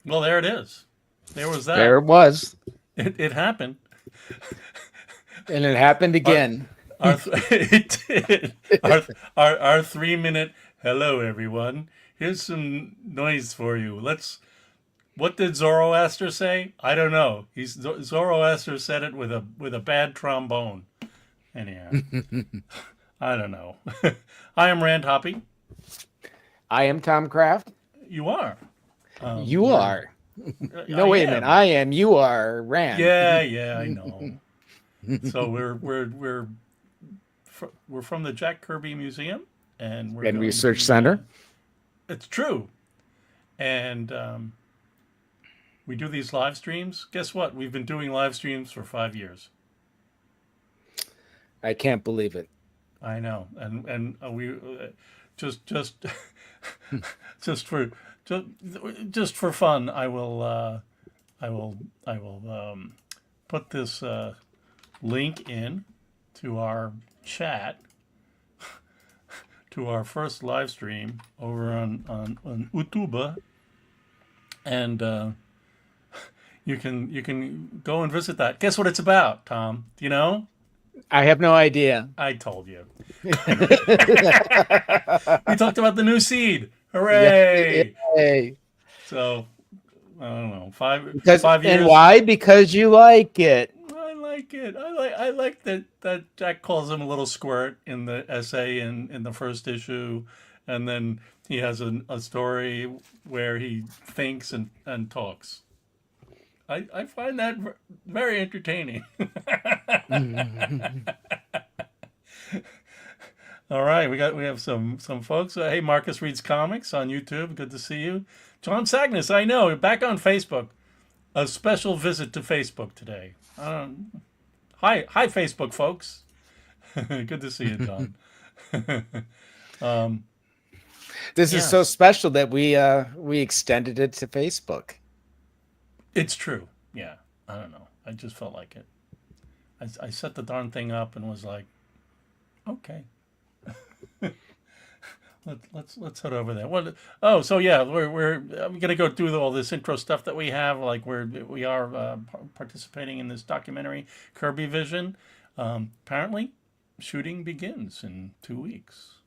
Well, there it is. There was that. There it was. It happened. And it happened again. It did. Our 3-minute hello everyone. Here's some noise for you. What did Zoroaster say? I don't know. Zoroaster said it with a bad trombone. Anyhow, I don't know. I am Rand Hoppe. I am Tom Kraft. You are. You are. No, wait a minute. I am. You are Rand. Yeah, I know. So we're from the Jack Kirby Museum and Research Center. It's true, and we do these live streams. Guess what? We've been doing live streams for 5 years. I can't believe it. I know, and we just just for fun, I will put this link in to our chat to our first live stream over on YouTube, and you can go and visit that. Guess what it's about, Tom? Do you know? I have no idea. I told you. We talked about the new seed. Hooray! Yay. So, I don't know, 5 years. And why? Because you like it. I like it. I like that Jack calls him a little squirt in the essay in the first issue, and then he has a story where he thinks and talks. I find that very entertaining. All right, we have some folks. Hey, Marcus reads comics on YouTube. Good to see you, John Sagnis. I know, back on Facebook. A special visit to Facebook today. Hi, Facebook folks. Good to see you, John. um, This is so yes, special that we extended it to Facebook. it's true. Yeah, I don't know. I just felt like it. I set the darn thing up and was like, okay. Let's head over there. What? Oh, so yeah, I'm gonna go through all this intro stuff that we have. Like we are participating in this documentary, Kirby Vision. Apparently, shooting begins in 2 weeks.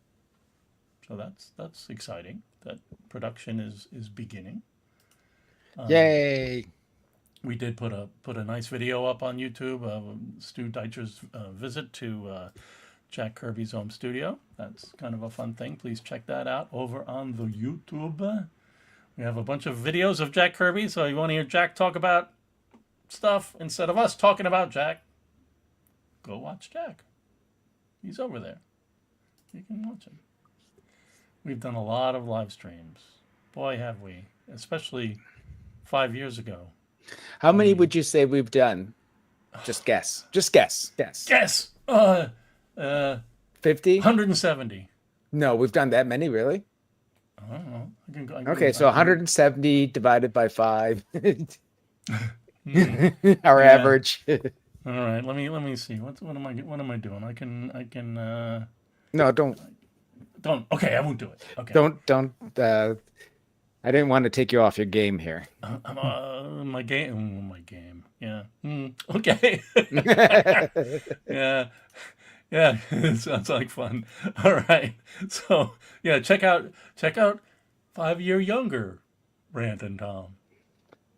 So that's exciting. That production is beginning. Yay! We did put a nice video up on YouTube of Stu Deicher's visit to Jack Kirby's home studio. That's kind of a fun thing. Please check that out over on the YouTube. We have a bunch of videos of Jack Kirby, so you want to hear Jack talk about stuff instead of us talking about Jack, go watch Jack. He's over there. You can watch him. We've done a lot of live streams. Boy, have we. Especially 5 years ago. How many would you say we've done? Just guess. Just guess. Guess. Guess! 50? 170. No, we've done that many, really? I don't know. Okay, so 170 divided by 5. Hmm. Our Yeah. average. All right, let me see. What am I doing? I can No, don't okay, I won't do it. Okay. don't I didn't want to take you off your game here. I'm my game. My game. Yeah. Okay. Yeah. Yeah. It sounds like fun. All right. So yeah, check out 5 year younger Brandon Tom.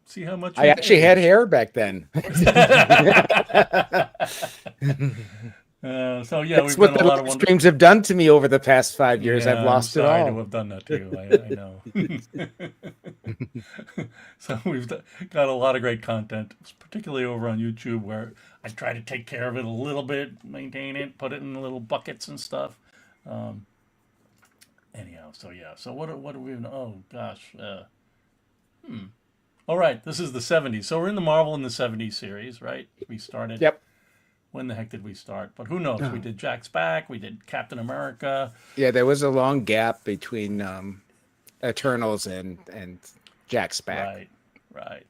See how much I actually had hair back then. So yeah, That's we've what done the a lot of live streams have done to me over the past 5 years. Yeah, I've lost I'm it sorry all. to have done that to you. I know. So we've got a lot of great content, particularly over on YouTube, where I try to take care of it a little bit, maintain it, put it in little buckets and stuff. Anyhow, so yeah. So what are we? Oh gosh. All right, this is the 70s. So we're in the Marvel in the 70s series, right? We started. Yep. When the heck did we start? But who knows? We did Jack's Back. We did Captain America. Yeah, there was a long gap between Eternals and Jack's Back. Right.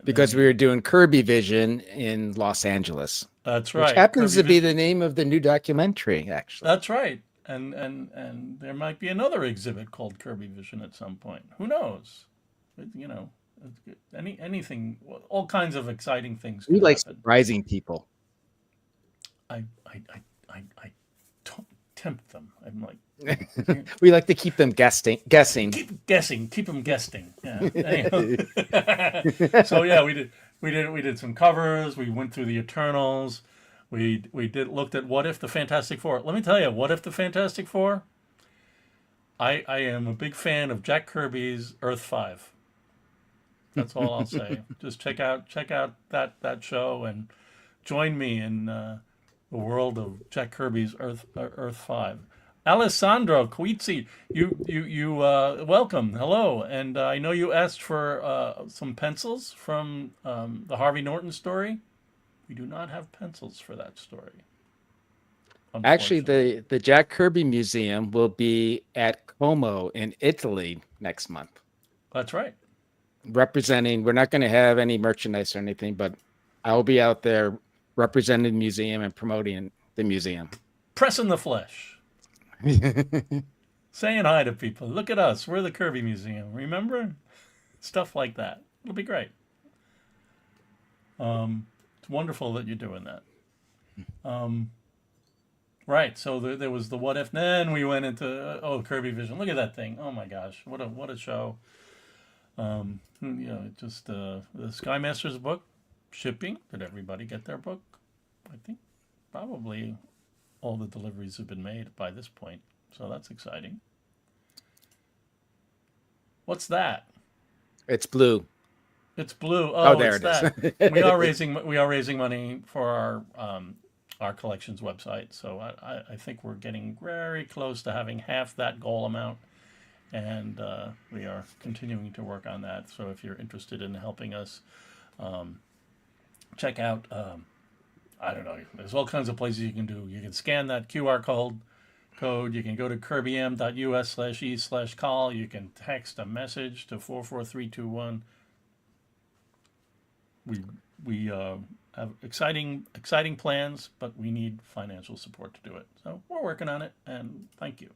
Because we were doing Kirby Vision in Los Angeles. That's right. Which happens Kirby to be the name of the new documentary, actually. That's right. And there might be another exhibit called Kirby Vision at some point. Who knows? You know, anything, all kinds of exciting things. We like happen. surprising people. I don't tempt them. I'm like, we like to keep them guessing. keep guessing, keep them guessing. Yeah. Anyhow. So yeah, we did some covers. We went through the Eternals. We looked at What If the Fantastic Four. Let me tell you, What If the Fantastic Four? I am a big fan of Jack Kirby's Earth 5. That's all I'll say. Just check out that show and join me in the world of Jack Kirby's Earth 5. Alessandro Coizzi, you welcome. Hello, and I know you asked for some pencils from the Harvey Norton story. We do not have pencils for that story. Actually, the Jack Kirby Museum will be at Como in Italy next month. That's right. Representing, we're not going to have any merchandise or anything, but I'll be out there representing the museum and promoting the museum. Pressing the flesh. Saying hi to people. Look at us. We're the Kirby Museum. Remember? Stuff like that. It'll be great. It's wonderful that you're doing that. Right. So there was the What If. Then we went into Kirby Vision. Look at that thing. Oh my gosh. What a show. Just the Sky Masters book shipping. Did everybody get their book? I think probably all the deliveries have been made by this point, so that's exciting. What's that? It's blue. It's blue. Oh, there it's it is. that. We are raising money for our collections website. So I think we're getting very close to having half that goal amount, and we are continuing to work on that. So if you're interested in helping us, check out. I don't know. There's all kinds of places you can do. You can scan that QR code. You can go to kirbym.us/e/call. You can text a message to 44321. We have exciting plans, but we need financial support to do it. So we're working on it, and thank you.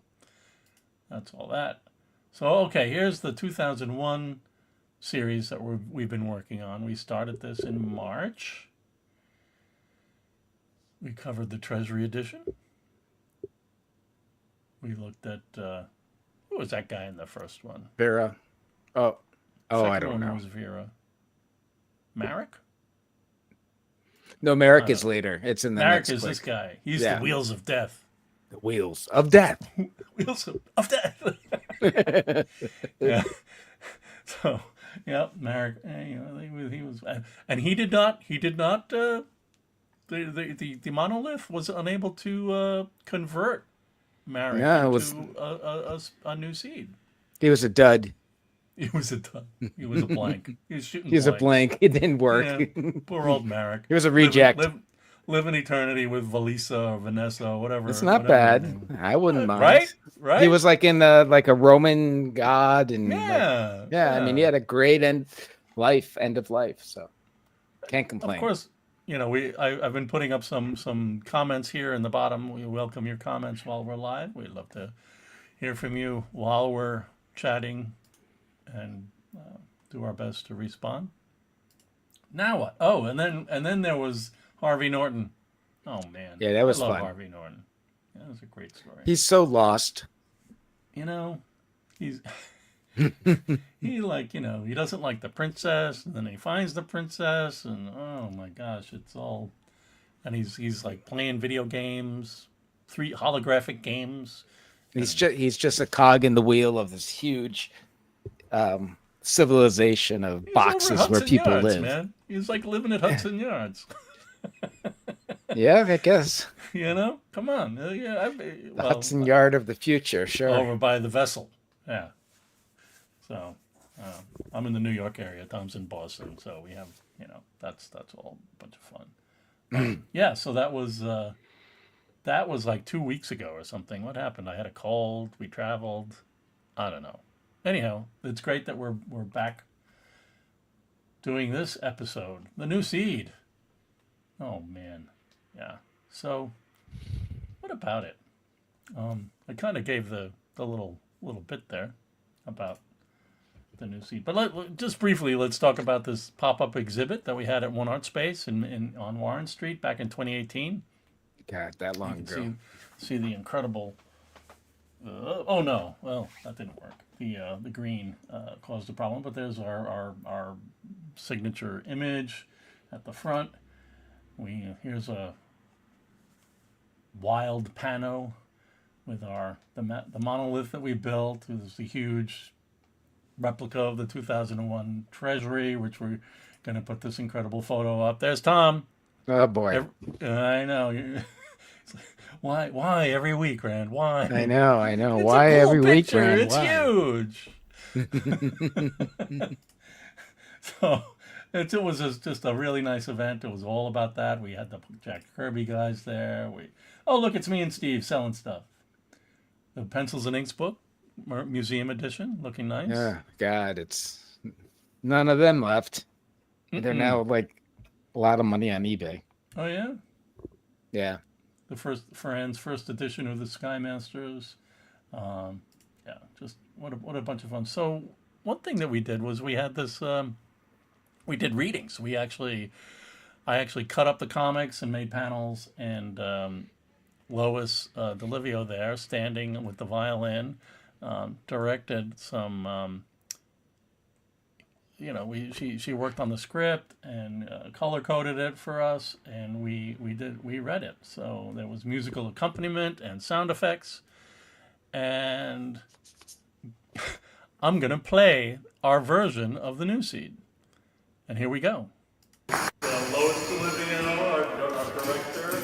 That's all that. So okay, here's the 2001 series that we've been working on. We started this in March. We covered the Treasury Edition. We looked at who was that guy in the first one? Vera. Oh, Second I don't one know. was Vera. Marek? No, Merrick is later. It's in the Marek next is click. this guy. He's Yeah. the Wheels of Death. The Wheels of Death. Wheels of Death. Yeah. So, yeah, Marek. You know, he was, and he did not. The monolith was unable to convert Marek into a new seed. He was a dud. He was a blank. He was shooting. He's a blank. It didn't work. Yeah, poor old Marek. He was a reject. Live in eternity with Valisa or Vanessa or whatever. It's not bad. I wouldn't mind. Right. He was like in like a Roman god, and yeah. I mean, he had a great end of life. So can't complain. Of course, you know I've been putting up some comments here in the bottom. We welcome your comments while we're live. We'd love to hear from you while we're chatting, and do our best to respond. Now what? Oh, and then there was Harvey Norton. Oh man, yeah, that was I love fun. Harvey Norton. That was a great story. He's so lost. You know, he's he doesn't like the princess, and then he finds the princess, and oh my gosh, it's all, and he's like playing video games, 3 holographic games. He's just a cog in the wheel of this huge civilization of boxes where people live. Man, he's like living at Hudson Yards. Yeah, I guess. You know, come on. Hudson Yard of the future, sure. Over by the vessel. Yeah. So, I'm in the New York area. Tom's in Boston. So we have, that's all a bunch of fun. Yeah. So that was like 2 weeks ago or something. What happened? I had a cold. We traveled. I don't know. Anyhow, it's great that we're back doing this episode. The new seed. Oh man. Yeah. So, what about it? I kind of gave the little bit there about the new seed, but just briefly, let's talk about this pop-up exhibit that we had at One Art Space on Warren Street back in 2018. God, that long ago. See the incredible. Oh no! Well, that didn't work. The green caused a problem, but there's our signature image at the front. Here's a wild pano with the monolith that we built. There's the huge replica of the 2001 Treasury, which we're going to put this incredible photo up. There's Tom. Oh boy. I know. Why every week, Rand? Why? I know. It's Why a cool every week, picture. Rand? It's huge. So it was just a really nice event. It was all about that. We had the Jack Kirby guys there. Look, it's me and Steve selling stuff. The Pencils and Inks book, museum edition, looking nice. Yeah, God, it's none of them left. They're now like a lot of money on eBay. Oh yeah. Yeah. The first edition of the Sky Masters. Just what a bunch of fun. So one thing that we did was we had this. We did readings. I actually cut up the comics and made panels, and Lois DeLivio there, standing with the violin, directed some. She worked on the script and color coded it for us, and we read it. So there was musical accompaniment and sound effects, and I'm gonna play our version of the new seed. And here we go. Lois DeLivio, our director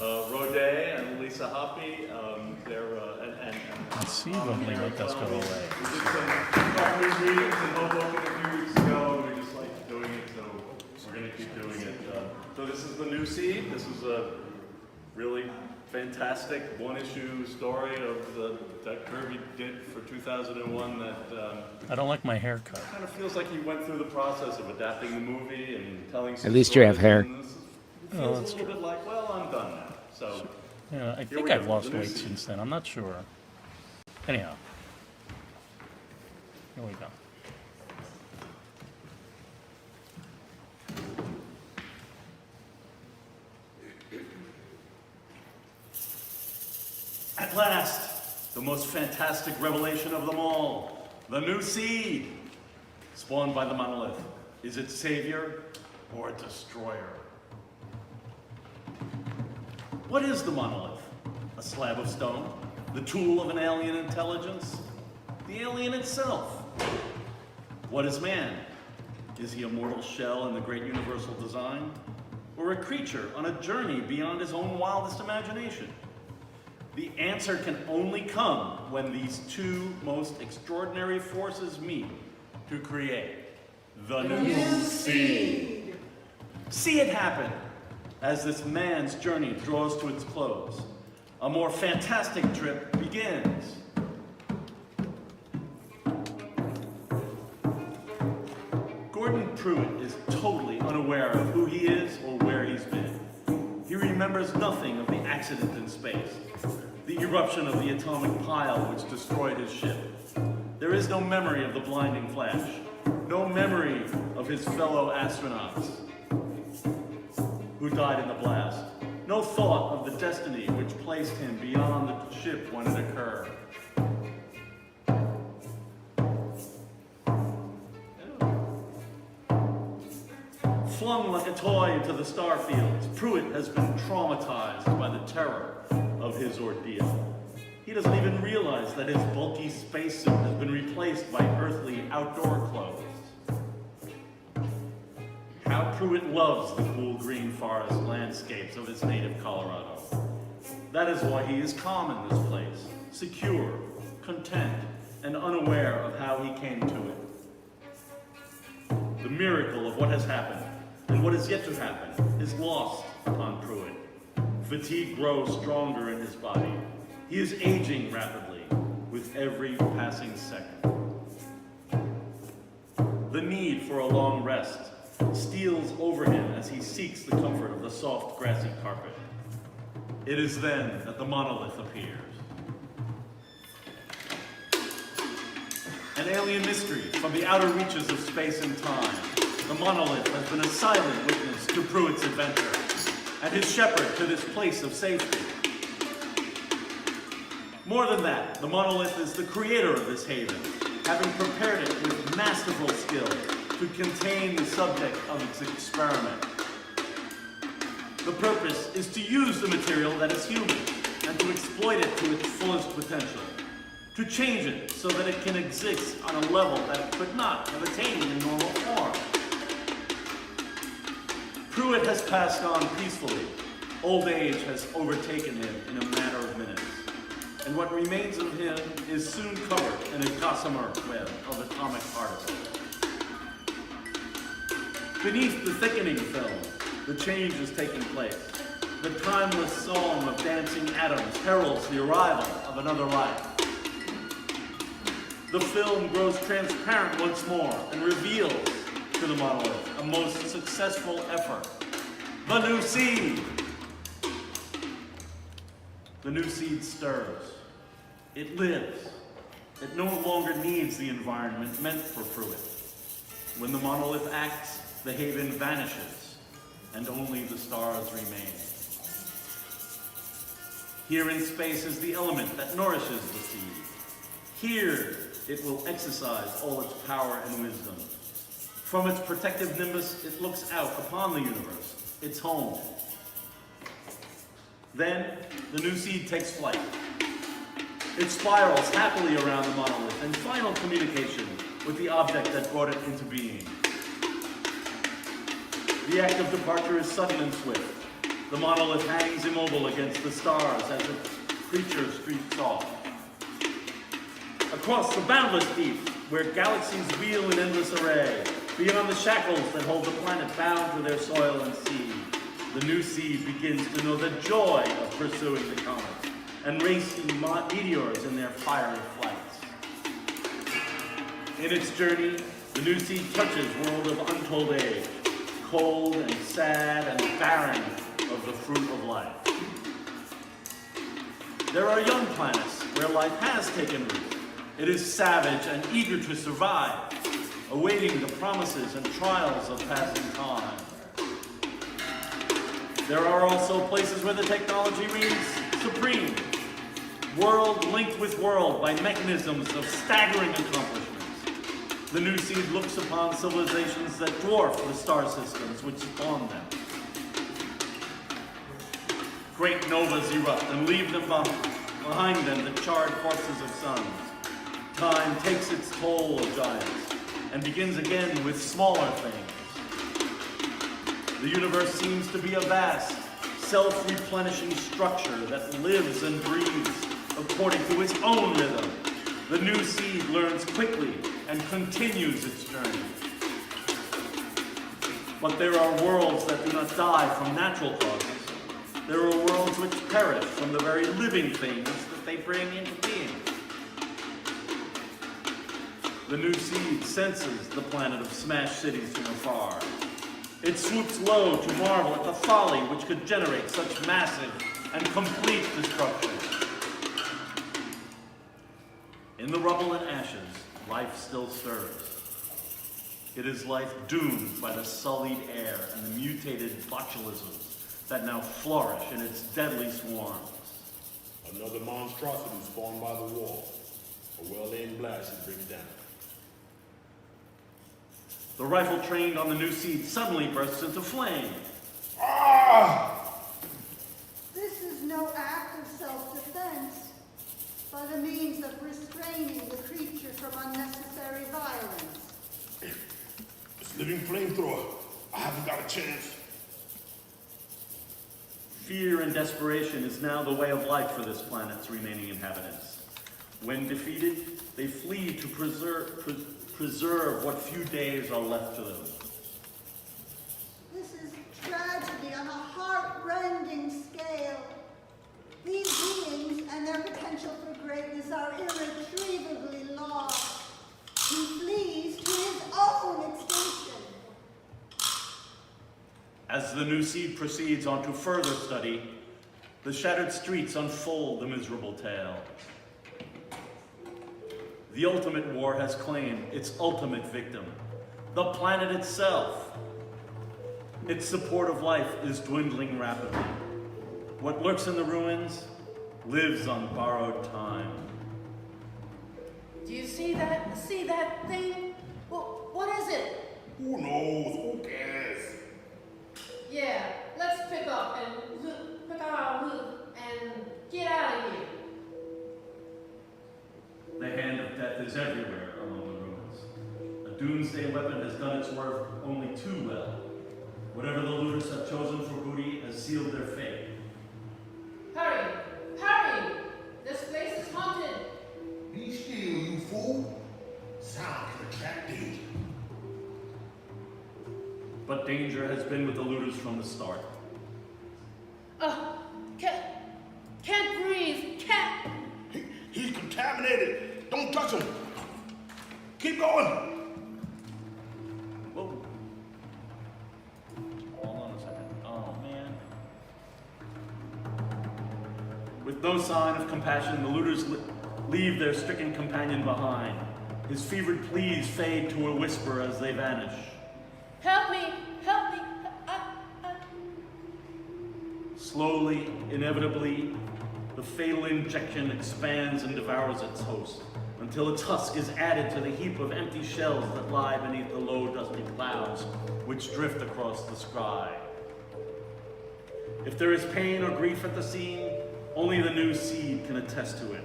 of unconceivably make us go away. We did some news readings in Hoboken a few weeks ago, and we just liked doing it, so we're going to keep doing it. So this is the new seed. This is a really fantastic one-issue story of the Jack Kirby did for 2001 that I don't like my haircut. kind of feels like he went through the process of adapting the movie and telling some At least you have stories, hair. and this feels a little bit like, well, I'm done now. So Yeah, I Here think we I've go, lost the new weight seed. since then. I'm not sure. Anyhow, here we go. at last, the most fantastic revelation of them all, the new seed, spawned by the monolith. Is it savior or a destroyer? What is the monolith? A slab of stone? The tool of an alien intelligence? The alien itself? What is man? Is he a mortal shell in the great universal design? Or a creature on a journey beyond his own wildest imagination? The answer can only come when these two most extraordinary forces meet to create the new seed. See it happen as this man's journey draws to its close. A more fantastic trip begins. Gordon Pruitt is totally unaware of who he is or where he's been. He remembers nothing of the accident in space, the eruption of the atomic pile which destroyed his ship. There is no memory of the blinding flash, no memory of his fellow astronauts who died in the blast, no thought of the destiny which placed him beyond the ship when it occurred. Flung like a toy into the star fields, Pruitt has been traumatized by the terror of his ordeal. He doesn't even realize that his bulky spacesuit has been replaced by earthly outdoor clothes. How Pruitt loves the cool green forest landscapes of his native Colorado. That is why he is calm in this place, secure, content, and unaware of how he came to it. The miracle of what has happened and what is yet to happen is lost upon Pruitt. Fatigue grows stronger in his body. He is aging rapidly with every passing second. The need for a long rest steals over him as he seeks the comfort of the soft, grassy carpet. It is then that the monolith appears. An alien mystery from the outer reaches of space and time. The monolith has been a silent witness to Pruitt's adventure and his shepherd to this place of safety. More than that, the monolith is the creator of this haven, having prepared it with masterful skill to contain the subject of its experiment. The purpose is to use the material that is human and to exploit it to its fullest potential, to change it so that it can exist on a level that it could not have attained in normal form. Pruitt has passed on peacefully. Old age has overtaken him in a matter of minutes, and what remains of him is soon covered in a gossamer web of atomic particles. Beneath the thickening film, the change is taking place. The timeless song of dancing atoms heralds the arrival of another life. The film grows transparent once more and reveals to the monolith a most successful effort. The new seed! The new seed stirs. It lives. It no longer needs the environment meant for Pruitt. When the monolith acts, the haven vanishes, and only the stars remain. Here in space is the element that nourishes the seed. Here, it will exercise all its power and wisdom. From its protective nimbus, it looks out upon the universe, its home. Then, the new seed takes flight. It spirals happily around the monolith in final communication with the object that brought it into being. The act of departure is sudden and swift. The monolith hangs immobile against the stars as its creature streaks off. across the boundless deep, where galaxies wheel in endless array, beyond the shackles that hold the planet bound to their soil and sea, the new seed begins to know the joy of pursuing the comet and racing meteors in their fiery flights. In its journey, the new seed touches world of untold age, cold and sad and barren of the fruit of life. There are young planets where life has taken root. It is savage and eager to survive, awaiting the promises and trials of passing time. There are also places where the technology reigns supreme, world linked with world by mechanisms of staggering accomplishments. The new seed looks upon civilizations that dwarf the star systems which spawn them. Great novas erupt and leave them behind them the charred corpses of suns. Time takes its toll of giants and begins again with smaller things. The universe seems to be a vast, self-replenishing structure that lives and breathes according to its own rhythm. The new seed learns quickly and continues its journey. But there are worlds that do not die from natural causes. There are worlds which perish from the very living things that they bring into being. The new seed senses the planet of smashed cities from afar. It swoops low to marvel at the folly which could generate such massive and complete destruction. In the rubble and ashes, life still stirs. It is life doomed by the sullied air and the mutated botulisms that now flourish in its deadly swarms. Another monstrosity spawned by the wall. A well-aimed blast is bring down. The rifle trained on the new seed suddenly bursts into flame. Ah! This is no act of self-defense, but a means of restraining the creature from unnecessary violence. This living flamethrower. I haven't got a chance. Fear and desperation is now the way of life for this planet's remaining inhabitants. When defeated, they flee to preserve what few days are left to them. This is tragedy on a heart-rending scale. These beings and their potential for greatness are irretrievably lost. He flees to his own extinction. As the new seed proceeds on to further study, the shattered streets unfold the miserable tale. The ultimate war has claimed its ultimate victim, the planet itself. Its support of life is dwindling rapidly. What lurks in the ruins lives on borrowed time. Do you see that? See that thing? Well, what is it? Who knows? Who cares? Yeah, let's pick up and pick up our loot and get out of here. The hand of death is everywhere among the ruins. A doomsday weapon has done its work only too well. Whatever the looters have chosen for booty has sealed their fate. Hurry! Hurry! This place is haunted. Be still, you fool. Sound can attract danger. But danger has been with the looters from the start. Can't breathe. Can't. He's contaminated. Don't touch him. Keep going. Whoa. Hold on a second. Oh, man. With no sign of compassion, the looters leave their stricken companion behind. His fevered pleas fade to a whisper as they vanish. Help me! Help me! Slowly, inevitably, the fatal injection expands and devours its host, until its husk is added to the heap of empty shells that lie beneath the low, dusty clouds which drift across the sky. If there is pain or grief at the scene, only the new seed can attest to it,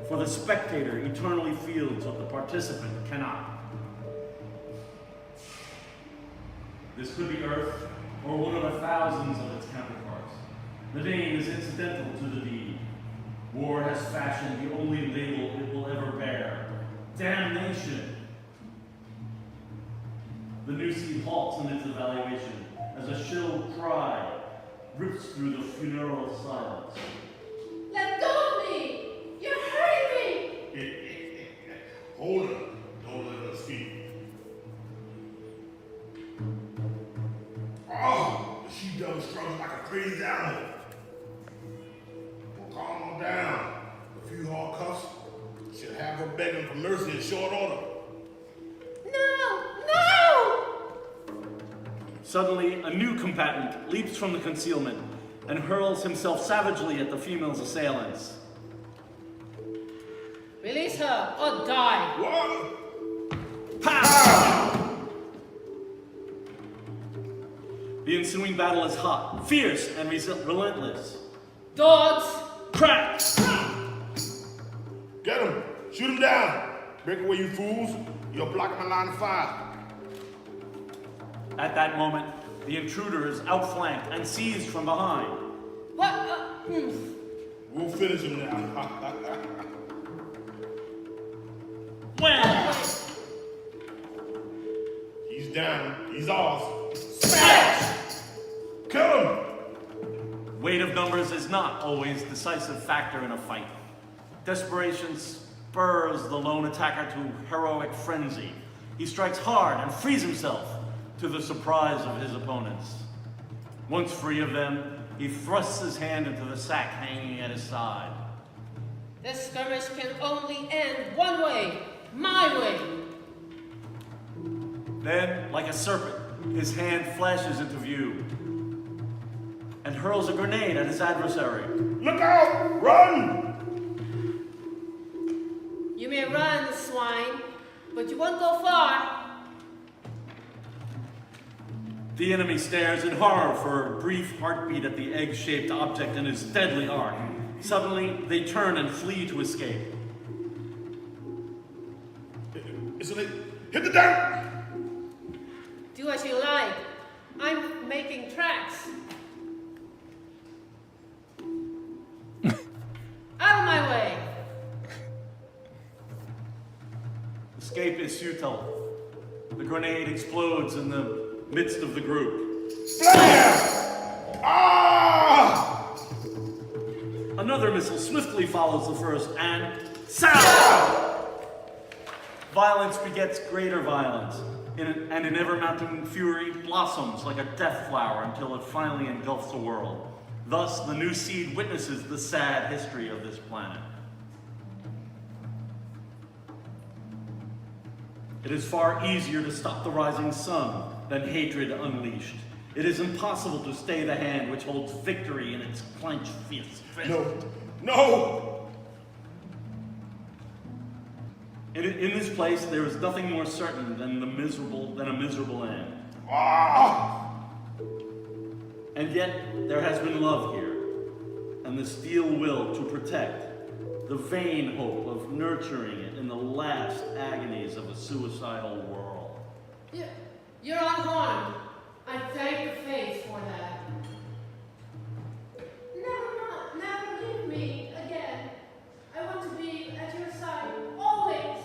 for the spectator eternally feels what the participant cannot. This could be Earth, or one of the thousands of its counterparts. The name is incidental to the deed. War has fashioned the only label it will ever bear. Damnation! The new seed halts in its evaluation as a shrill cry rips through the funeral silence. Let go of me! You're hurting me! Hold her. Don't let her speak. Oh, the she-devil struggles like a crazy animal. We'll calm her down. A few hard cuffs should have her begging for mercy in short order. No! No! Suddenly, a new combatant leaps from the concealment and hurls himself savagely at the female's assailants. Release her or die! What? Pow! The ensuing battle is hot, fierce, and relentless. Dogs! Crack! Get him. Shoot him down. Break away, you fools. You're blocking my line of fire. At that moment, the intruder is outflanked and seized from behind. What? We'll finish him now. Wham! He's down. He's ours. Smash! Kill him. Weight of numbers is not always a decisive factor in a fight. Desperation spurs the lone attacker to heroic frenzy. He strikes hard and frees himself, to the surprise of his opponents. Once free of them, he thrusts his hand into the sack hanging at his side. This skirmish can only end one way. My way. Then, like a serpent, his hand flashes into view and hurls a grenade at his adversary. Look out! Run! You may run, swine, but you won't go far. The enemy stares in horror for a brief heartbeat at the egg-shaped object in his deadly arc. Suddenly, they turn and flee to escape. Hit the dirt! Do as you like. I'm making tracks. Out of my way. Escape is futile. The grenade explodes in the midst of the group. Blam! Ah! Another missile swiftly follows the first, and sound! Violence begets greater violence, and an ever-mounting fury blossoms like a death flower until it finally engulfs the world. Thus, the new seed witnesses the sad history of this planet. It is far easier to stop the rising sun than hatred unleashed. It is impossible to stay the hand which holds victory in its clenched fist. No! No! In this place, there is nothing more certain than a miserable end. Ah! And yet, there has been love here, and the steel will to protect, the vain hope of nurturing it in the last agonies of a suicidal world. You're unharmed. I thank the fates for that. Never leave me again. I want to be at your side, always.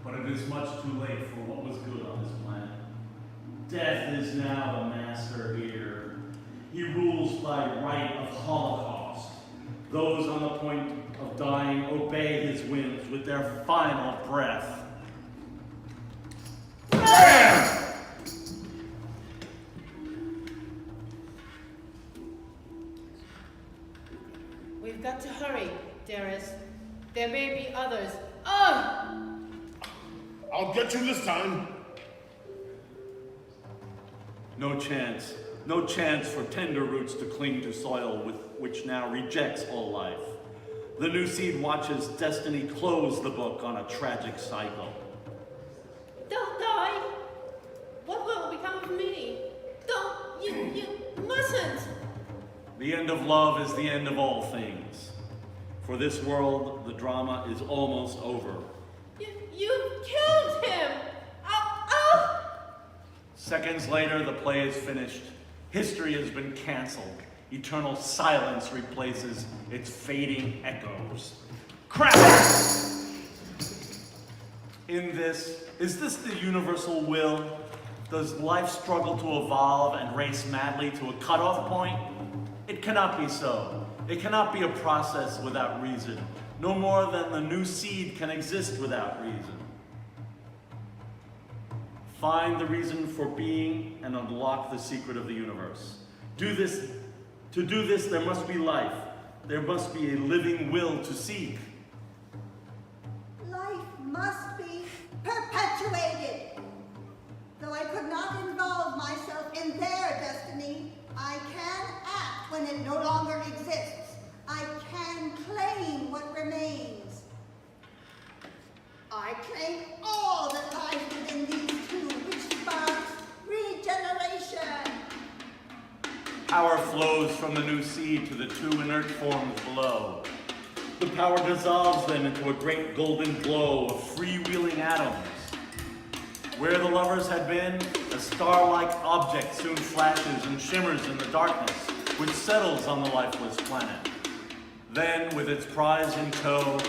But it is much too late for what was good on this planet. Death is now the master here. He rules by right of Holocaust. Those on the point of dying obey his whims with their final breath. We've got to hurry, dearest. There may be others. Oh! I'll get you this time. No chance. No chance for tender roots to cling to soil which now rejects all life. The new seed watches destiny close the book on a tragic cycle. Don't die! What will become of me? Don't! You mustn't! The end of love is the end of all things. For this world, the drama is almost over. You killed him! Oh! Seconds later, the play is finished. History has been canceled. Eternal silence replaces its fading echoes. Kraft! Is this the universal will? Does life struggle to evolve and race madly to a cutoff point? It cannot be so. It cannot be a process without reason, no more than the new seed can exist without reason. Find the reason for being and unlock the secret of the universe. To do this, there must be life. There must be a living will to seek. Life must be perpetuated. Though I could not involve myself in their destiny, I can act when it no longer exists. I can claim what remains. I claim all that lies within these two, which sparks regeneration. Power flows from the new seed to the two inert forms below. The power dissolves them into a great golden glow of freewheeling atoms. Where the lovers had been, a star-like object soon flashes and shimmers in the darkness, which settles on the lifeless planet. Then, with its prize in tow,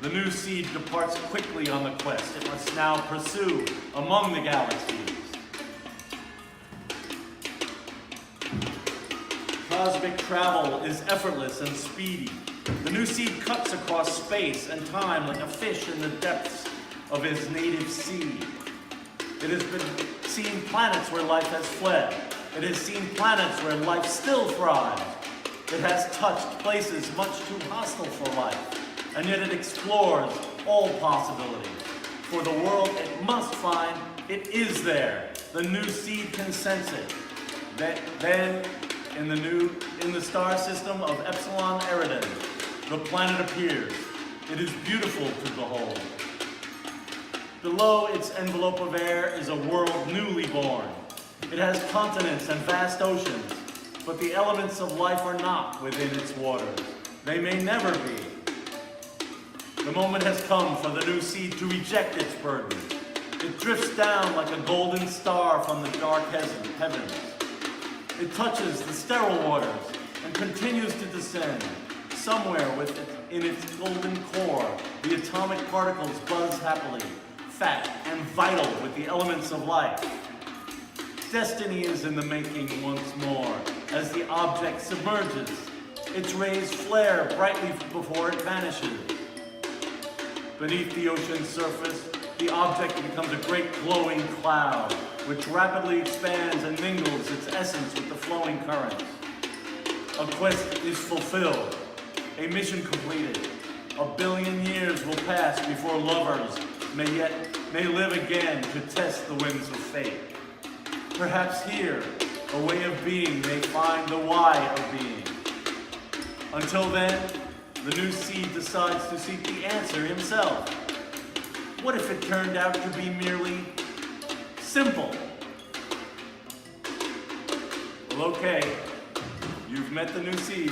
the new seed departs quickly on the quest it must now pursue among the galaxies. Cosmic travel is effortless and speedy. The new seed cuts across space and time like a fish in the depths of his native sea. It has been seen planets where life has fled. It has seen planets where life still thrives. It has touched places much too hostile for life, and yet it explores all possibilities. For the world it must find, it is there. The new seed can sense it. Then, in the star system of Epsilon Eridan, the planet appears. It is beautiful to behold. Below its envelope of air is a world newly born. It has continents and vast oceans, but the elements of life are not within its waters. They may never be. The moment has come for the new seed to reject its burden. It drifts down like a golden star from the dark heavens. It touches the sterile waters and continues to descend. Somewhere in its golden core, the atomic particles buzz happily, fat and vital with the elements of life. Destiny is in the making once more as the object submerges. Its rays flare brightly before it vanishes. Beneath the ocean's surface, the object becomes a great glowing cloud, which rapidly expands and mingles its essence with the flowing currents. A quest is fulfilled, a mission completed. 1 billion years will pass before lovers may live again to test the winds of fate. Perhaps here, a way of being may find the why of being. Until then, the new seed decides to seek the answer himself. What if it turned out to be merely simple? Well, okay, you've met the new seed,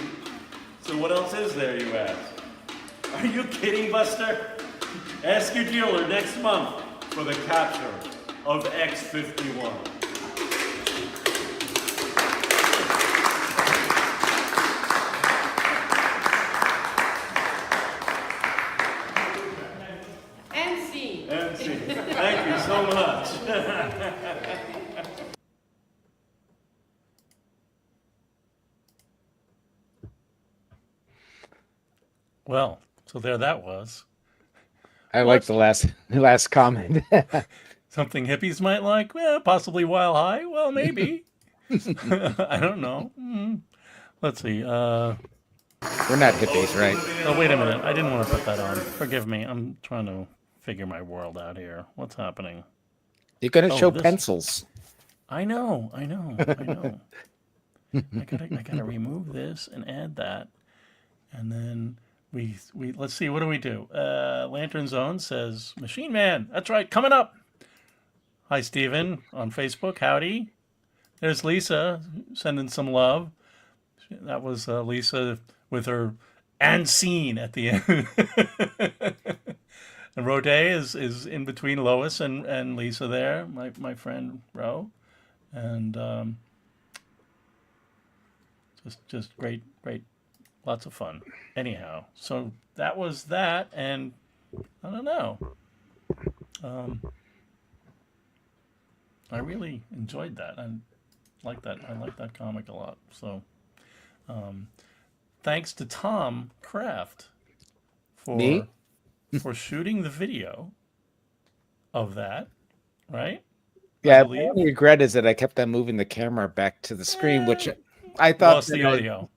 so what else is there, you ask? Are you kidding, Buster? Ask your dealer next month for the capture of X-51. And scene. And see. Thank you so much. Well, so there that was. I like the last comment. Something hippies might like? Well, possibly While High. Well, maybe. I don't know. Let's see. We're not hippies, right? Oh, wait a minute. I didn't want to put that on. Forgive me. I'm trying to figure my world out here. What's happening? You're gonna show this- pencils. I know. I gotta remove this and add that, and then we let's see. What do we do? Lantern Zone says Machine Man. That's right. Coming up. Hi, Steven on Facebook. Howdy. There's Lisa sending some love. That was Lisa with her and scene at the end. And Rode is in between Lois and Lisa there, my friend Ro. And just great, lots of fun. Anyhow, so that was that, and I don't know. I really enjoyed that. I like that. I like that comic a lot. So, thanks to Tom Kraft Me? for shooting the video of that. Right? I Yeah, my believe. only regret is that I kept on moving the camera back to the screen, which Eh, I thought lost that the audio.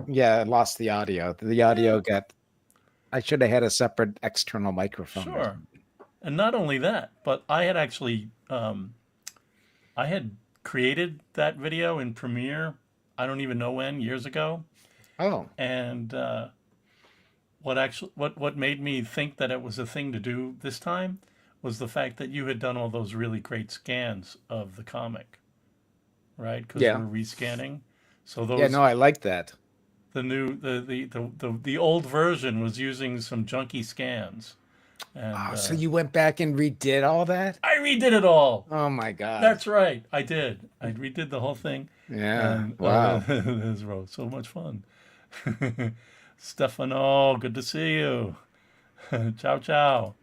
I lost the audio. The audio got. I should have had a separate external microphone. Or Sure. And not only that, but I had actually I had created that video in Premiere. I don't even know when, years ago. Oh, And what made me think that it was a thing to do this time was the fact that you had done all those really great scans of the comic, right? Because yeah, we're rescanning. So yeah. those No, I like that. the new the old version was using some junky scans, and Oh, so you went back and redid all that? I redid it all. Oh my God. That's right, I did. I redid the whole thing, Yeah. and Wow. it was so much fun. Stefano, good to see you. Ciao, ciao.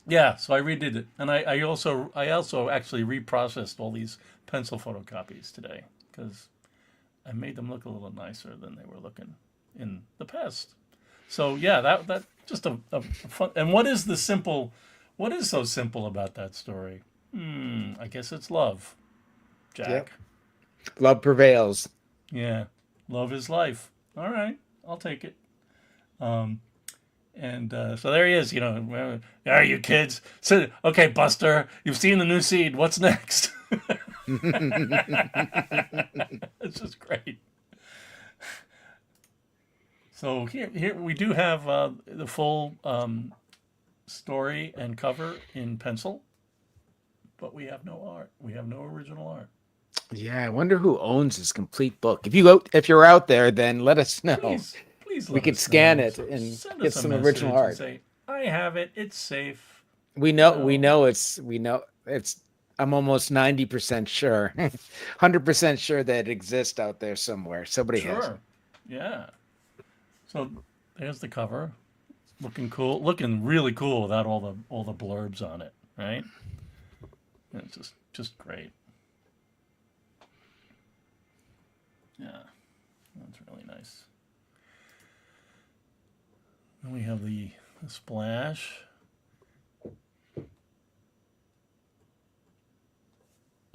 Yeah, so I redid it, and I also actually reprocessed all these pencil photocopies today because I made them look a little nicer than they were looking in the past. So yeah, that just a fun. And what is the simple? What is so simple about that story? I guess it's love, Jack. Yep. Love prevails. Yeah, love is life. All right, I'll take it. And so there he is. You know, are you kids? So okay, Buster, you've seen the new seed. What's next? It's just great. So here we do have the full story and cover in pencil, but we have no art. We have no original art. Yeah, I wonder who owns this complete book. If you're out there, then let us know. Please We let could us scan know. it and Send get us a some original message and art. say, I have it. It's safe. We know it's I'm almost 90% sure. 100% sure that it exists out there somewhere. Somebody has it. Sure. Yeah. So there's the cover. Looking cool. Looking really cool without all the blurbs on it, right? And it's just great. Yeah. That's really nice. Then we have the splash.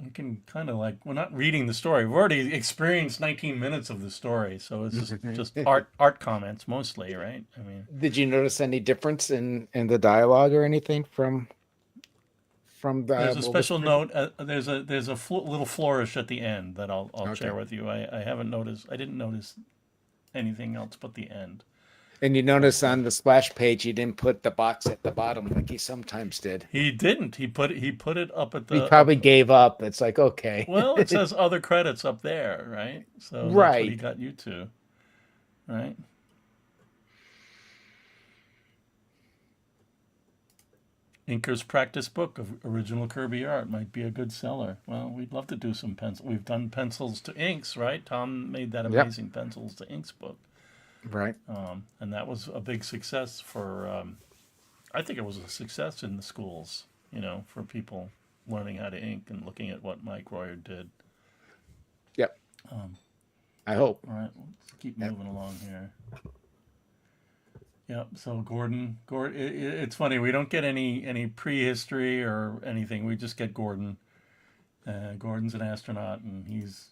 We can kind of we're not reading the story. We've already experienced 19 minutes of the story, so it's just art comments mostly, right? I mean, Did you notice any difference in the dialogue or anything from the? there's a what was special note. There's a little flourish at the end that I'll Okay. share with you. I haven't noticed. I didn't notice anything else but the end. And you notice on the splash page, he didn't put the box at the bottom like he sometimes did. He didn't. He put it up at the. He probably gave up. It's like, okay. Well, it says other credits up there, right? So that's what he Right. got you to, right? Inker's practice book of original Kirby art might be a good seller. Well, we'd love to do some pencil. We've done pencils to inks, right? Tom made that Yep. amazing pencils to inks book, Right. and that was a big success for. I think it was a success in the schools, for people learning how to ink and looking at what Mike Royer did. Yep. I hope. All right, let's keep moving along here. Yep. So Gordon, it's funny, we don't get any prehistory or anything. We just get Gordon. Gordon's an astronaut, and he's.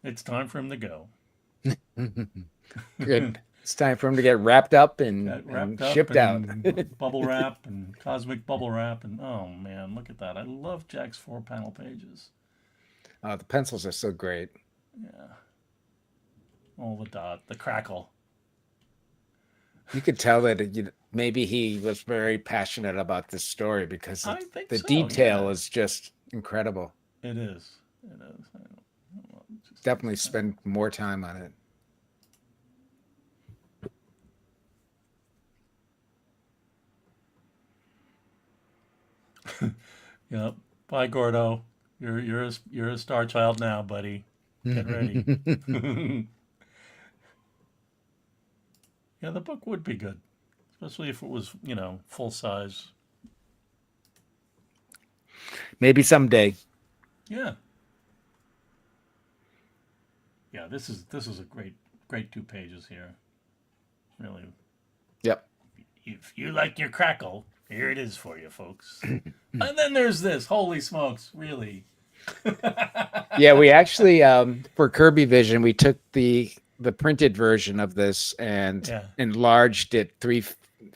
It's time for him to go. Good. It's time for him to get wrapped up and, Got wrapped and up shipped out. and bubble wrap and cosmic bubble wrap, and oh man, look at that! I love Jack's 4-panel pages. The pencils are so great. Yeah. All the dot, the crackle. You could tell that maybe he was very passionate about this story because I think the so, detail yeah. is just incredible. It is. It is. Definitely spend more time on it. Yep. Bye, Gordo. You're a star child now, buddy. Get ready. Yeah, the book would be good, especially if it was, full size. Maybe someday. Yeah. Yeah, this is a great 2 pages here. Really. Yep. If you like your crackle, here it is for you, folks. And then there's this. Holy smokes, really? Yeah, we actually for Kirby Vision, we took the printed version of this and Yeah. enlarged it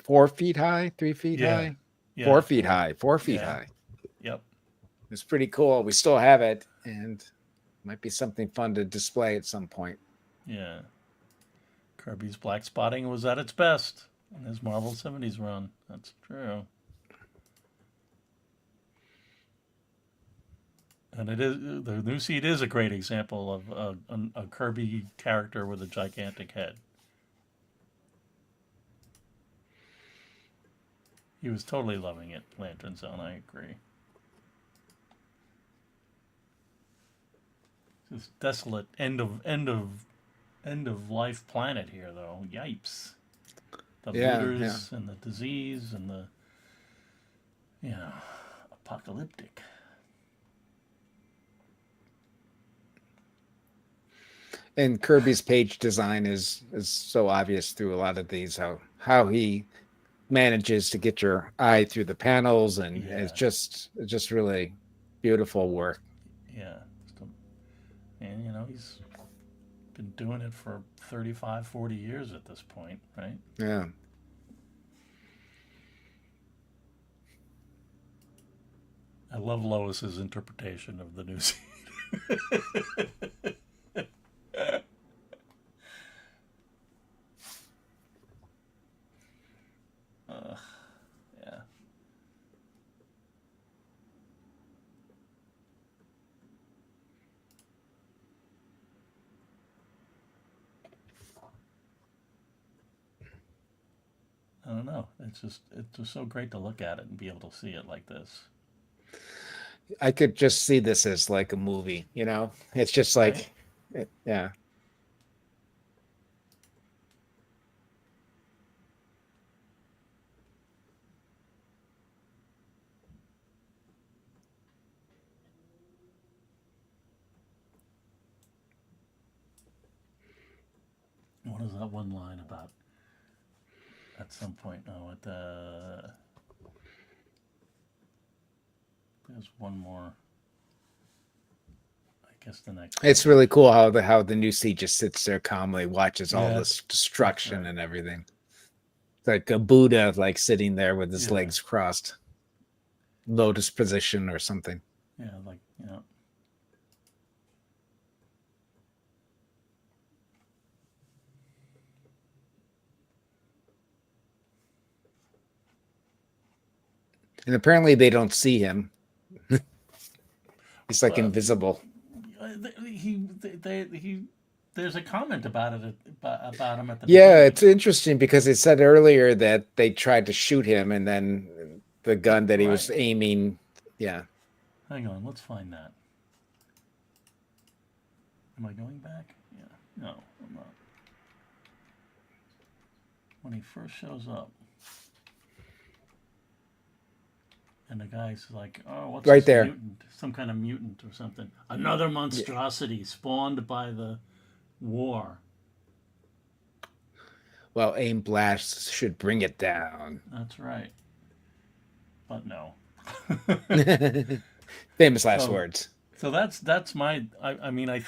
4 feet high, 3 feet Yeah. high, Yeah. 4 feet high, 4 feet Yeah. high. Yep. It's pretty cool. We still have it, and might be something fun to display at some point. Yeah. Kirby's black spotting was at its best in his Marvel 70s run. That's true. And it is the new seed is a great example of a Kirby character with a gigantic head. He was totally loving it, Lantern Zone. I agree. This desolate end of life planet here, though. Yipes! The looters and the disease and the apocalyptic. And Kirby's page design is so obvious through a lot of these. How he manages to get your eye through the panels, and it's just really beautiful work. Yeah, and he's been doing it for 35, 40 years at this point, right? Yeah. I love Lois's interpretation of the new seed. Yeah. I don't know. It's just so great to look at it and be able to see it like this. I could just see this as like a movie, It's just like, yeah. What is that one line about? At some point, there's one more. I guess the next. It's really cool how the new seed just sits there calmly, watches all this destruction right. and everything. It's like a Buddha, like sitting there with his legs crossed, lotus position or something. Yeah, And apparently they don't see him. He's like invisible. There's a comment about him at the Yeah, beginning. it's interesting because it said earlier that they tried to shoot him, and then the gun that he was aiming. Yeah. Hang on, let's find that. Am I going back? Yeah. No, I'm not. When he first shows up. And the guy's like, "Oh, what's right this there? Mutant? Some kind of mutant or something? Another monstrosity spawned by the war." Well, aim blasts should bring it down. That's right. But no. Famous last words. So that's my. I mean, I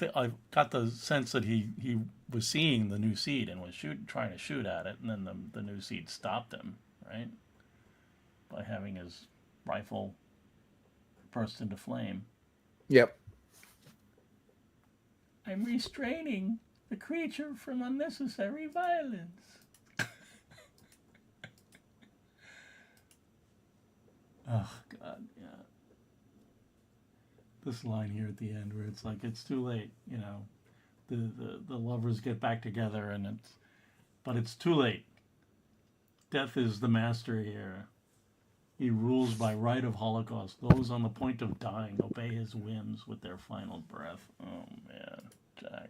got the sense that he was seeing the new seed and was trying to shoot at it, and then the new seed stopped him, right? By having his rifle burst into flame. Yep. I'm restraining the creature from unnecessary violence. Oh, God, yeah. This line here at the end where it's like, it's too late, the lovers get back together but it's too late. Death is the master here. He rules by right of Holocaust. Those on the point of dying obey his whims with their final breath. Oh, man, Jack.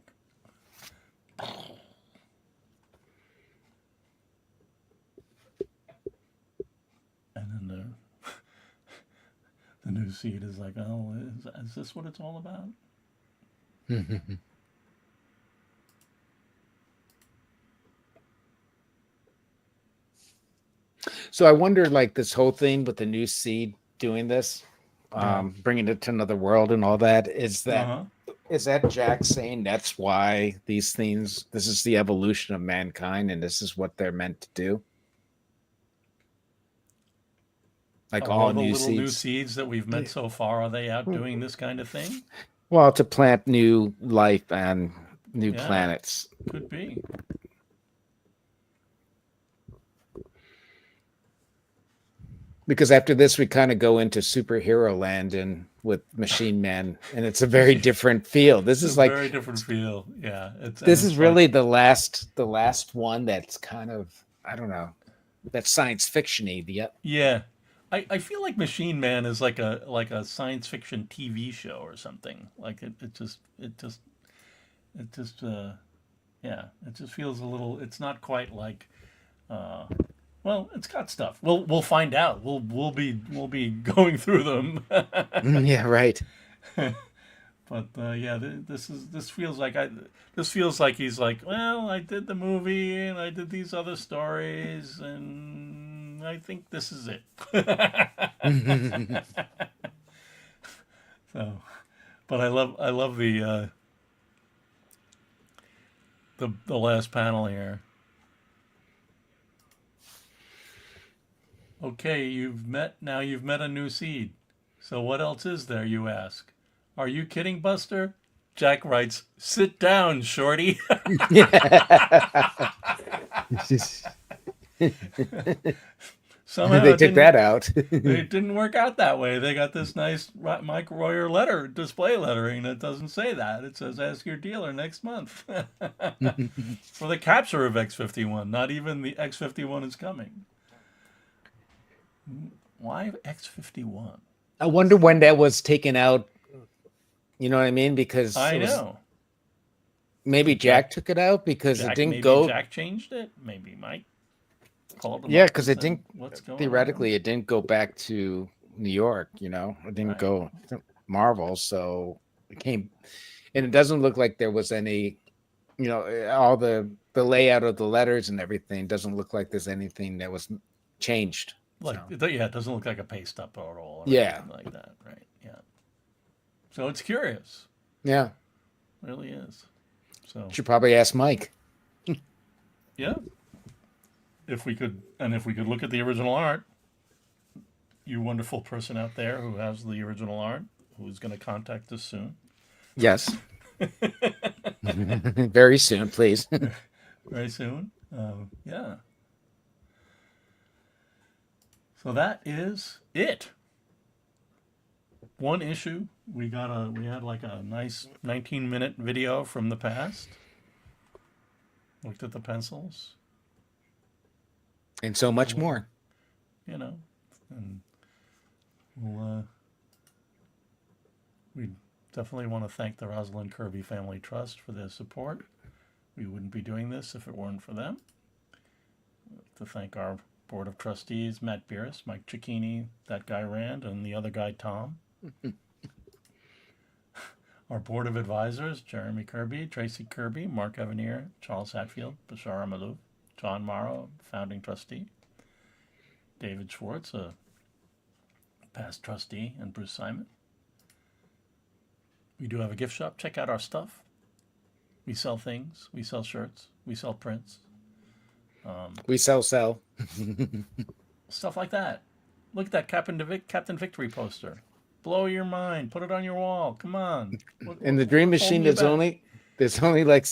The new seed is like, oh, is this what it's all about? So I wonder, like this whole thing with the new seed doing this, Yeah. bringing it to another world and all that. Uh-huh. Is that Jack saying that's why these things? This is the evolution of mankind, and this is what they're meant to do. Like All all the new little new seeds. seeds that we've met so far, are they out doing this kind of thing? Well, to plant new life and new Yeah. planets. Could be. Because after this, we kind of go into superhero land and with Machine Man, and it's a very different feel. This It's is a like very different feel. Yeah. this is really the last one that's kind of, I don't know, that's science fiction-y. Yeah. I feel like Machine Man is like a science fiction TV show or something. Like yeah, it just feels a little, it's not quite like well, it's got stuff. We'll find out. We'll be going through them. Yeah, right. But yeah, this feels like this feels like he's like, well, I did the movie and I did these other stories and I think this is it. So, but I love the last panel here. Okay, you've met a new seed. So what else is there, you ask? Are you kidding, Buster? Jack writes, sit down, shorty. Somehow They took that out. it didn't work out that way. They got this nice Mike Royer display lettering that doesn't say that. It says, ask your dealer next month. For the capture of X-51. Not even the X-51 is coming. Why X-51? I wonder when that was taken out. You know what I mean? Because I know. Maybe Jack took it out because it didn't maybe go. Jack changed it. Maybe Mike called him. Yeah, up because and it said, didn't. What's going Theoretically, on? it didn't go back to New York. You know, it didn't Right. go to Marvel, so it came. And it doesn't look like there was any. You know, all the layout of the letters and everything doesn't look like there's anything that was changed. Like, So. yeah, it doesn't look like a paste up at all. Or Yeah. anything like that, right? Yeah. So it's curious. Yeah. It really is. So Should probably ask Mike. yeah. If we could look at the original art, you wonderful person out there who has the original art, who's going to contact us soon. Yes. Very soon, please. Very soon. Yeah. So that is it. One issue. We had like a nice 19-minute video from the past. Looked at the pencils, And so much more. you know, and we definitely want to thank the Rosalind Kirby Family Trust for their support. We wouldn't be doing this if it weren't for them. To thank our Board of Trustees, Matt Beerus, Mike Cicchini, that guy Rand, and the other guy Tom. Our Board of Advisors, Jeremy Kirby, Tracy Kirby, Mark Evanier, Charles Hatfield, Bashara Malouf, John Morrow, founding trustee, David Schwartz, a past trustee, and Bruce Simon. We do have a gift shop. Check out our stuff. We sell things. We sell shirts. We sell prints. We sell. Stuff like that. Look at that Captain Victory poster. Blow your mind. Put it on your wall. Come on. In the Dream Machine, there's only like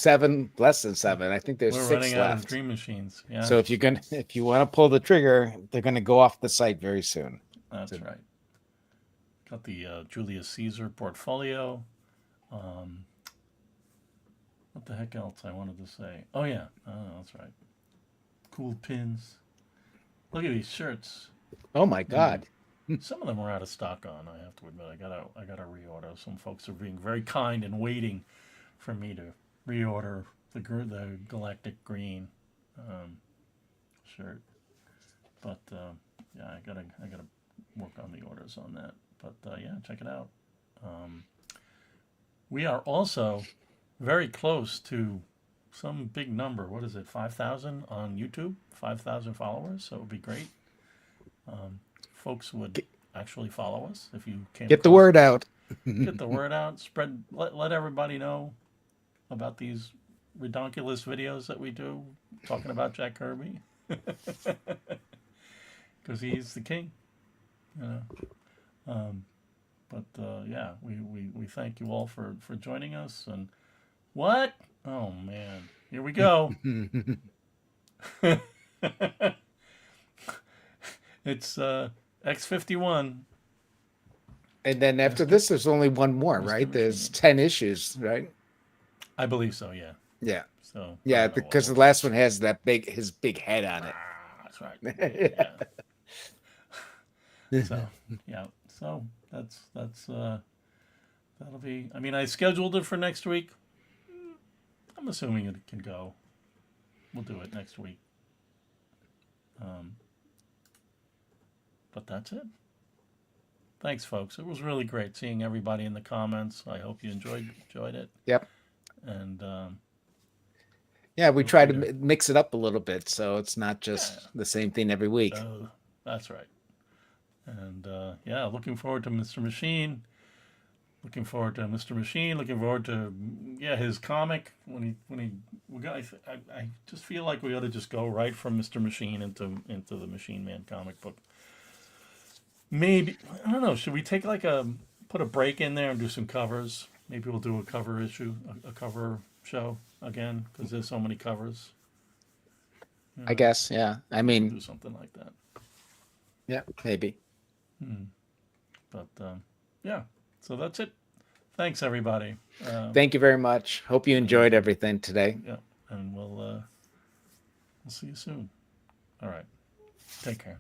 less than 7. I think there's We're 6 running out of left. Dream Machines. Yeah, So if you want to pull the trigger, they're gonna go off the site very soon. that's right. Got the Julius Caesar portfolio. What the heck else I wanted to say? Oh yeah, that's right. Cool pins. Look at these shirts. Oh my God! Some of them are out of stock on. I have to admit, I gotta reorder. Some folks are being very kind and waiting for me to reorder the galactic green shirt. But yeah, I gotta work on the orders on that. But yeah, check it out. We are also very close to some big number. What is it? 5,000 on YouTube. 5,000 followers. So it would be great. Folks would actually follow us if you came. Get the across word us. out. Get the word out. Spread. Let everybody know about these redonkulous videos that we do talking about Jack Kirby, because he's the king. You know. But yeah, we thank you all for joining us. And what? Oh man, here we go. It's X51. And then after this, there's only one more, Mr. right? There's Machine. 10 issues, right? I believe so. Yeah. Yeah. So I Yeah, don't know because what the last one has his big head on it. That's right. Yeah. So yeah. So that's that'll be. I mean, I scheduled it for next week. I'm assuming it can go. We'll do it next week. But that's it. Thanks, folks. It was really great seeing everybody in the comments. I hope you enjoyed it. Yep. And Yeah, we try to there. mix it up a little bit so it's not just the same thing every week. That's right. And yeah, looking forward to Mr. Machine. Looking forward to Mr. Machine. Looking forward to his comic when he I just feel like we ought to just go right from Mr. Machine into the Machine Man comic book. Maybe, I don't know, should we take put a break in there and do some covers? Maybe we'll do a cover issue, a cover show again, because there's so many covers. You know, I guess, yeah. I do mean, something like that. yeah, maybe. But yeah, so that's it. Thanks, everybody. Thank you very much. Hope you enjoyed everything today. Yeah, and we'll see you soon. All right. Take care.